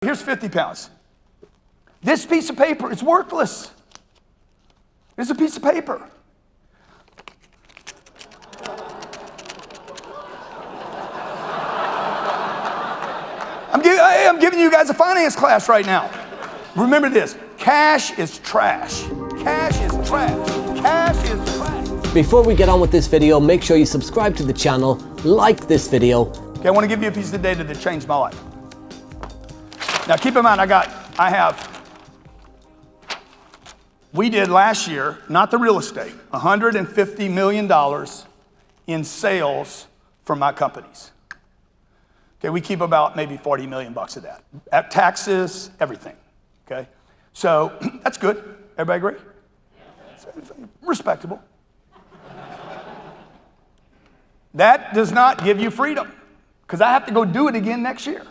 Here's 50 pounds. This piece of paper is worthless. It's a piece of paper. I'm giving you guys a finance class right now. Remember this, cash is trash. Cash is trash. Cash is trash. Before we get on with this video, make sure you subscribe to the channel, like this video. Okay, I want to give you a piece of data that changed my life. Now keep in mind, we did last year, not the real estate, $150 million in sales for my companies. Okay, we keep about maybe 40 million bucks of that. At taxes, everything, okay? So that's good, everybody agree? Respectable. That does not give you freedom, because I have to go do it again next year.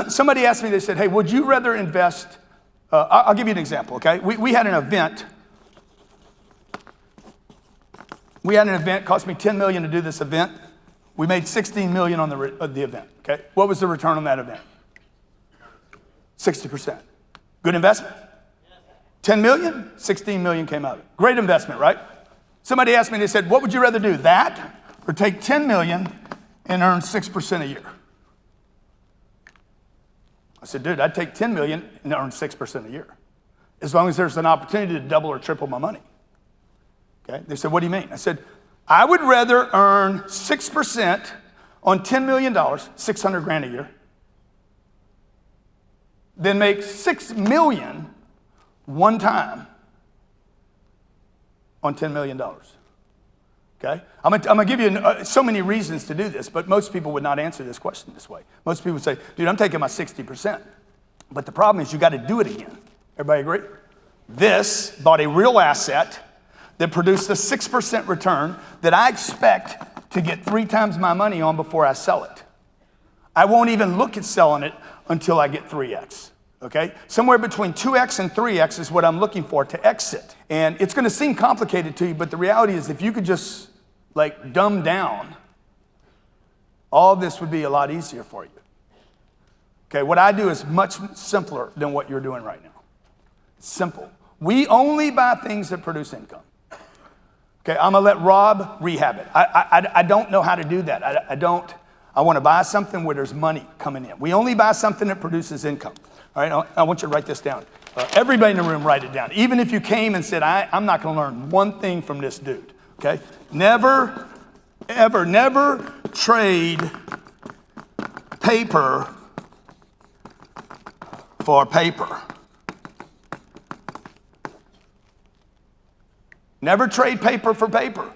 Somebody asked me, they said, hey, would you rather invest, I'll give you an example, okay? We had an event. We had an event, cost me $10 million to do this event. We made $16 million on the event, okay? What was the return on that event? 60%. Good investment? 10 million, 16 million came out of it. Great investment, right? Somebody asked me, they said, what would you rather do, that or take 10 million and earn 6% a year? I said, dude, I'd take 10 million and earn 6% a year, as long as there's an opportunity to double or triple my money. Okay? They said, what do you mean? I said, I would rather earn 6% on $10 million, 600 grand a year, than make 6 million one time on $10 million. Okay? I'm gonna give you so many reasons to do this, but most people would not answer this question this way. Most people would say, dude, I'm taking my 60%. But the problem is you gotta do it again. Everybody agree? This bought a real asset that produced a 6% return that I expect to get 3 times my money on before I sell it. I won't even look at selling it until I get 3x. Okay? Somewhere between 2x and 3x is what I'm looking for to exit. And it's gonna seem complicated to you, but the reality is if you could just like dumb down, all this would be a lot easier for you. Okay, what I do is much simpler than what you're doing right now. It's simple. We only buy things that produce income. Okay, I'm gonna let Rob rehab it. I don't know how to do that. I wanna buy something where there's money coming in. We only buy something that produces income. All right, I want you to write this down. Everybody in the room, write it down. Even if you came and said, I'm not gonna learn one thing from this dude, okay? Never, ever, never trade paper for paper. Never trade paper for paper.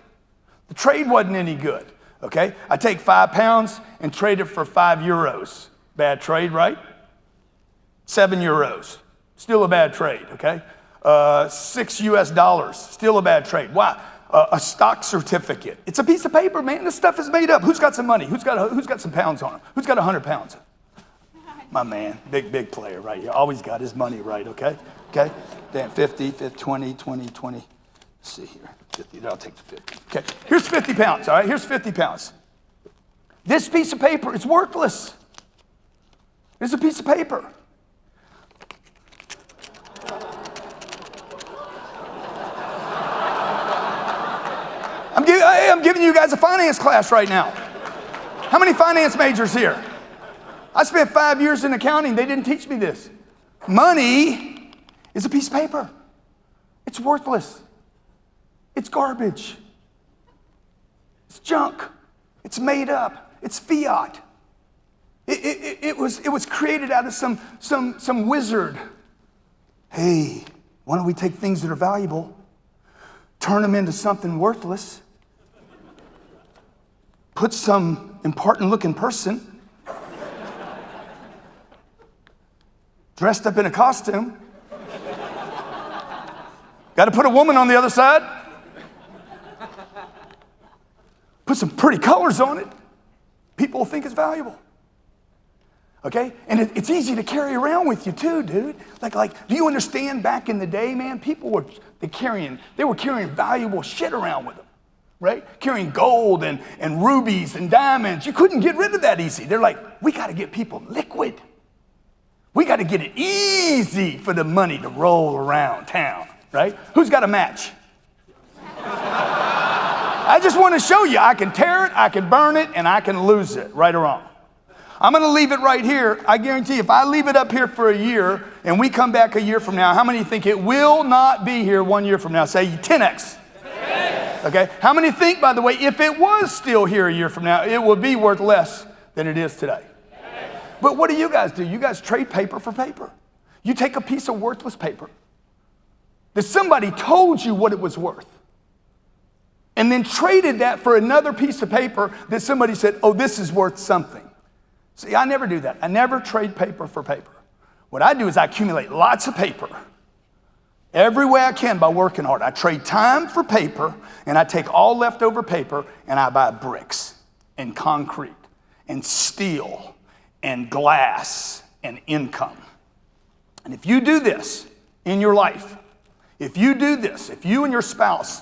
The trade wasn't any good, okay? I take 5 pounds and trade it for 5 euros. Bad trade, right? 7 euros, still a bad trade, okay? $6 US, still a bad trade. Why? A stock certificate. It's a piece of paper, man. This stuff is made up. Who's got some money? Who's got some pounds on him? Who's got 100 pounds? My man, big player right here. Always got his money right, okay? Okay, damn, 50, 20, 20. Let's see here, 50, I'll take the 50. Okay, here's 50 pounds, all right? Here's 50 pounds. This piece of paper is worthless. It's a piece of paper. I'm giving you guys a finance class right now. How many finance majors here? I spent 5 years in accounting. They didn't teach me this. Money is a piece of paper. It's worthless. It's garbage. It's junk. It's made up. It's fiat. It was created out of some wizard. Hey, why don't we take things that are valuable, turn them into something worthless, put some important looking person dressed up in a costume, got to put a woman on the other side, put some pretty colors on it, people will think it's valuable. Okay? And it's easy to carry around with you too, dude. Like, do you understand back in the day, man, people were carrying valuable shit around with them. right? Carrying gold and rubies and diamonds. You couldn't get rid of that easy. They're like, we got to get people liquid. to get it easy for the money to roll around town, right? Who's got a match? I just want to show you, I can tear it, I can burn it, and I can lose it, right or wrong. I'm going to leave it right here. I guarantee if I leave it up here for a year and we come back a year from now, how many think it will not be here 1 year from now? Say 10x. Okay? How many think, by the way, if it was still here a year from now, it would be worth less than it is today? But what do? You guys trade paper for paper. You take a piece of worthless paper that somebody told you what it was worth and then traded that for another piece of paper that somebody said, oh, this is worth something. See, I never do that. I never trade paper for paper. What I do is I accumulate lots of paper every way I can by working hard. I trade time for paper, and I take all leftover paper and I buy bricks and concrete and steel and glass and income. And if you do this in your life, if you do this, if you and your spouse,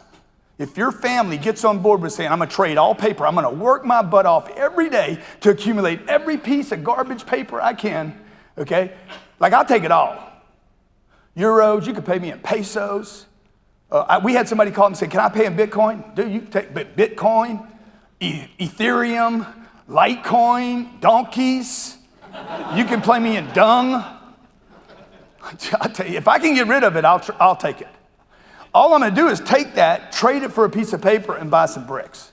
if your family gets on board with saying, I'm going to trade all paper, I'm going to work my butt off every day to accumulate every piece of garbage paper I can, okay? Like, I'll take it all. Euros, you could pay me in pesos. We had somebody call and say, can I pay in Bitcoin? Dude, you take Bitcoin, Ethereum, Litecoin, donkeys. You can play me in dung. I'll tell you, if I can get rid of it, I'll take it. All I'm going to do is take that, trade it for a piece of paper, and buy some bricks.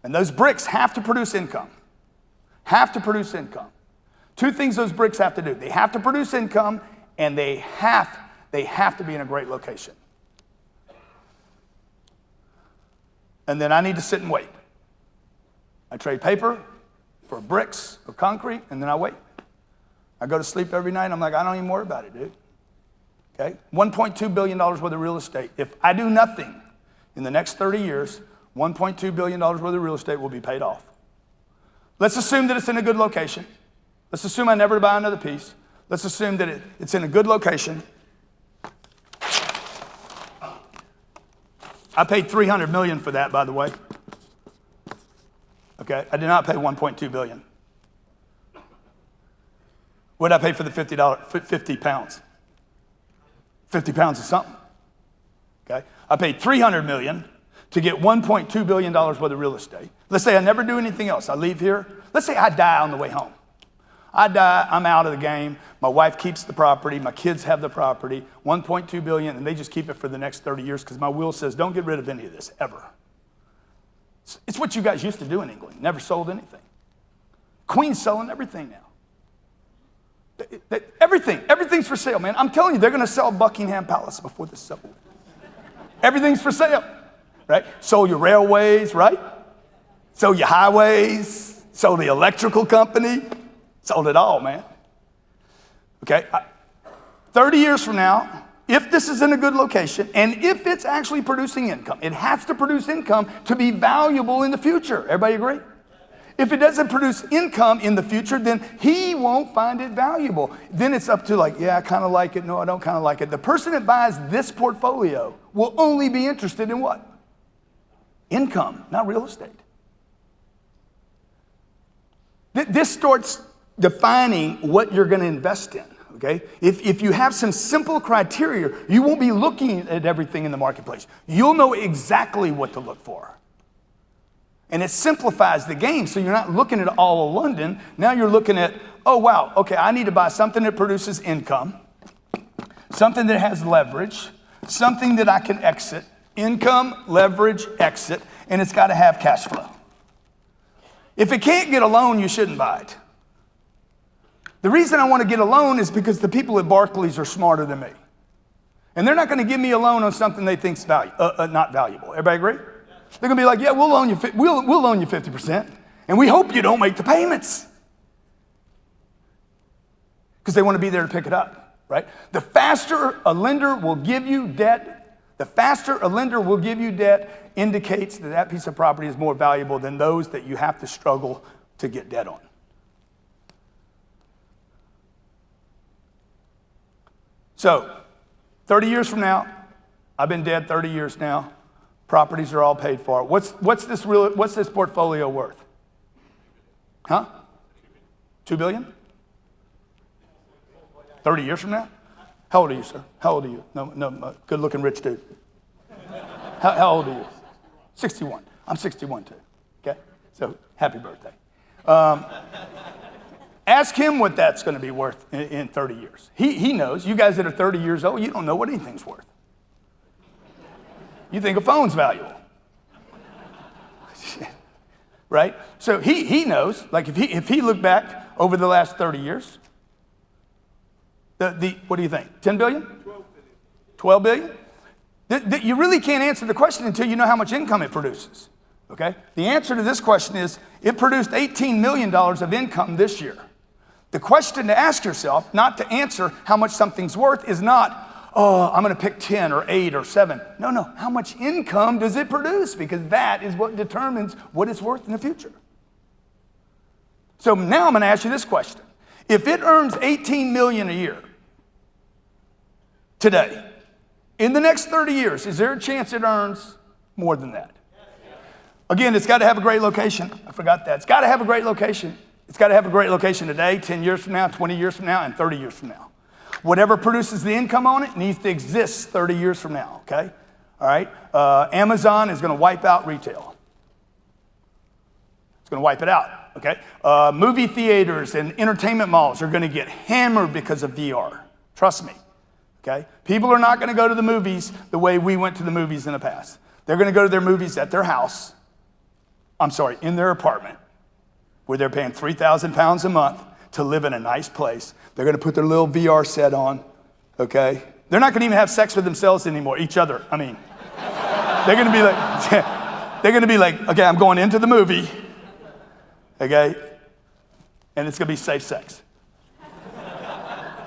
And those bricks have to produce income. Have to produce income. Two things those bricks have to do. They have to produce income, and they have to be in a great location. And then I need to sit and wait. I trade paper for bricks or concrete, and then I wait. I go to sleep every night, and I'm like, I don't even worry about it, dude. Okay? $1.2 billion worth of real estate. If I do nothing in the next 30 years, $1.2 billion worth of real estate will be paid off. Let's assume that it's in a good location. Let's assume I never buy another piece. Let's assume that it's in a good location. I paid $300 million for that, by the way. Okay? I did not pay $1.2 billion. What did I pay for the 50 pounds? 50 pounds is something, okay? I paid $300 million to get $1.2 billion worth of real estate. Let's say I never do anything else. I leave here. Let's say I die on the way home. I die, I'm out of the game. My wife keeps the property. My kids have the property, $1.2 billion, and they just keep it for the next 30 years because my will says don't get rid of any of this, ever. It's what you guys used to do in England. Never sold anything. Queen's selling everything now. Everything's for sale, man. I'm telling you, they're going to sell Buckingham Palace before this is over. Everything's for sale, right? Sold your railways, right? Sold your highways, sold the electrical company, sold it all, man. Okay, 30 years from now, if this is in a good location, and if it's actually producing income, it has to produce income to be valuable in the future. Everybody agree? If it doesn't produce income in the future, then he won't find it valuable. Then it's up to like, yeah, I kind of like it. No, I don't kind of like it. The person that buys this portfolio will only be interested in what? Income, not real estate. This starts defining what you're going to invest in, okay? If you have some simple criteria, you won't be looking at everything in the marketplace. You'll know exactly what to look for. And it simplifies the game, so you're not looking at all of London. Now you're looking at, oh, wow, okay, I need to buy something that produces income, something that has leverage, something that I can exit, income, leverage, exit, and it's got to have cash flow. If it can't get a loan, you shouldn't buy it. The reason I want to get a loan is because the people at Barclays are smarter than me. And they're not going to give me a loan on something they think's not valuable. Everybody agree? They're going to be like, yeah, we'll loan you 50%, and we hope you don't make the payments. Because they want to be there to pick it up, right? The faster a lender will give you debt, indicates that that piece of property is more valuable than those that you have to struggle to get debt on. So, 30 years from now, I've been dead 30 years now. Properties are all paid for. What's this portfolio worth? Huh? $2 billion? 30 years from now? How old are you, sir? How old are you? No, good-looking rich dude. How old are you? 61. I'm 61 too, okay? So happy birthday. Ask him what that's gonna be worth in 30 years. He knows. You guys that are 30 years old, you don't know what anything's worth. You think a phone's valuable. Right? So he knows, like if he looked back over the last 30 years, what do you think, 10 billion? 12 billion? You really can't answer the question until you know how much income it produces, okay? The answer to this question is, it produced $18 million of income this year. The question to ask yourself, not to answer how much something's worth, is not, oh, I'm gonna pick 10 or 8 or 7. No, how much income does it produce? Because that is what determines what it's worth in the future. So now I'm gonna ask you this question. If it earns 18 million a year today, in the next 30 years, is there a chance it earns more than that? Again, it's got to have a great location. I forgot that. It's got to have a great location. It's got to have a great location today, 10 years from now, 20 years from now, and 30 years from now. Whatever produces the income on it needs to exist 30 years from now, okay? All right? Amazon is going to wipe out retail. It's going to wipe it out, okay? Movie theaters and entertainment malls are going to get hammered because of VR. Trust me. Okay? People are not going to go to the movies the way we went to the movies in the past. They're going to go to their movies at their house. In their apartment, where they're paying 3,000 pounds a month to live in a nice place. They're going to put their little VR set on, okay? They're not going to even have sex with themselves anymore, each other. They're going to be like, okay, I'm going into the movie, okay? And it's going to be safe sex.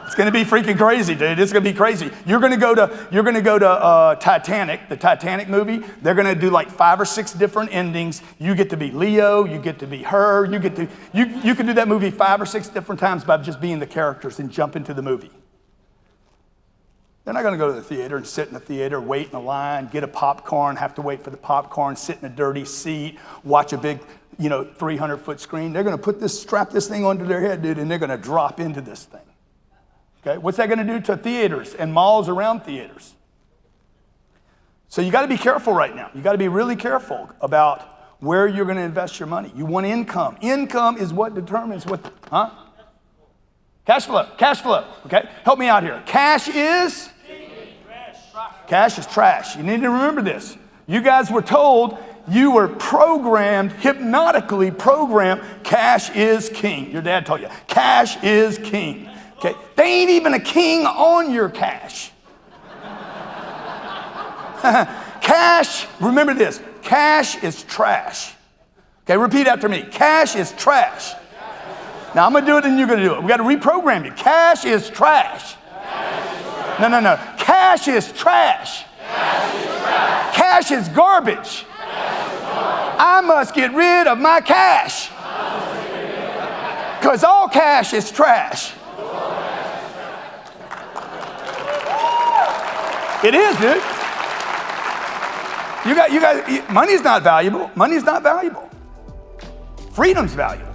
It's going to be freaking crazy, dude. It's going to be crazy. You're going to go to Titanic, the Titanic movie. They're going to do like 5 or 6 different endings. You get to be Leo. You get to be her. You can do that movie 5 or 6 different times by just being the characters and jump into the movie. They're not going to go to the theater and sit in the theater, wait in a line, get a popcorn, have to wait for the popcorn, sit in a dirty seat, watch a big, 300-foot screen. They're going to strap this thing onto their head, dude, and they're going to drop into this thing. Okay, what's that going to do to theaters and malls around theaters? So you got to be careful right now. You got to be really careful about where you're going to invest your money. You want income. Income is what determines Cash flow, okay? Help me out here. Cash is? Cash is trash. You need to remember this. You guys were told, you were programmed, hypnotically programmed, cash is king. Your dad told you, cash is king. Okay, they ain't even a king on your cash. Cash, remember this, cash is trash. Okay, repeat after me. Cash is trash. Now I'm gonna do it and you're gonna do it. We gotta reprogram you. Cash is trash. No. Cash is trash. Cash is garbage. I must get rid of my cash. Because all cash is trash. It is, dude. You guys, money's not valuable. Money's not valuable. Freedom's valuable.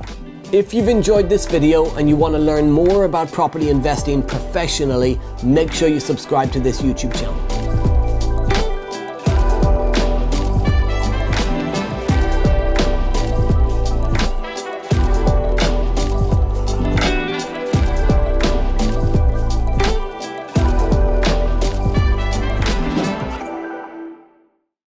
If you've enjoyed this video and you want to learn more about property investing professionally, make sure you subscribe to this YouTube channel.